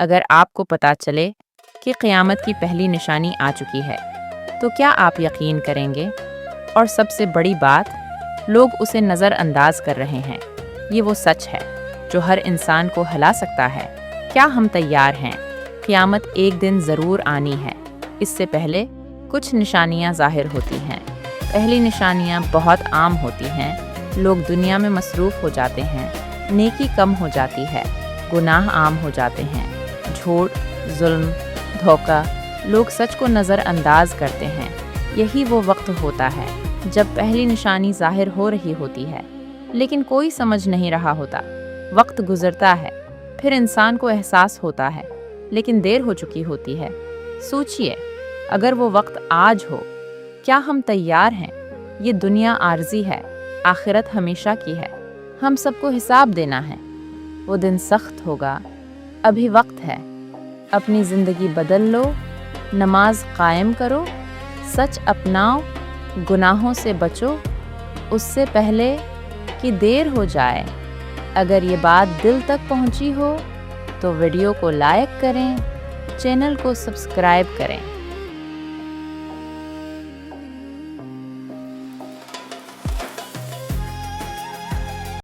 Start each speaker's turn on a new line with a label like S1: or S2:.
S1: اگر آپ کو پتہ چلے کہ قیامت کی پہلی نشانی آ چکی ہے تو کیا آپ یقین کریں گے؟ اور سب سے بڑی بات، لوگ اسے نظر انداز کر رہے ہیں۔ یہ وہ سچ ہے جو ہر انسان کو ہلا سکتا ہے۔ کیا ہم تیار ہیں؟ قیامت ایک دن ضرور آنی ہے۔ اس سے پہلے کچھ نشانیاں ظاہر ہوتی ہیں۔ پہلی نشانیاں بہت عام ہوتی ہیں۔ لوگ دنیا میں مصروف ہو جاتے ہیں، نیکی کم ہو جاتی ہے، گناہ عام ہو جاتے ہیں، جھوٹ، ظلم، دھوکہ، لوگ سچ کو نظر انداز کرتے ہیں۔ یہی وہ وقت ہوتا ہے جب پہلی نشانی ظاہر ہو رہی ہوتی ہے، لیکن کوئی سمجھ نہیں رہا ہوتا۔ وقت گزرتا ہے، پھر انسان کو احساس ہوتا ہے، لیکن دیر ہو چکی ہوتی ہے۔ سوچئے، اگر وہ وقت آج ہو، کیا ہم تیار ہیں؟ یہ دنیا عارضی ہے، آخرت ہمیشہ کی ہے۔ ہم سب کو حساب دینا ہے۔ وہ دن سخت ہوگا، ابھی وقت ہے۔ اپنی زندگی بدل لو، نماز قائم کرو، سچ اپناؤ، گناہوں سے بچو، اس سے پہلے کہ دیر ہو جائے۔ اگر یہ بات دل تک پہنچی ہو تو ویڈیو کو لائک کریں، چینل کو سبسکرائب کریں۔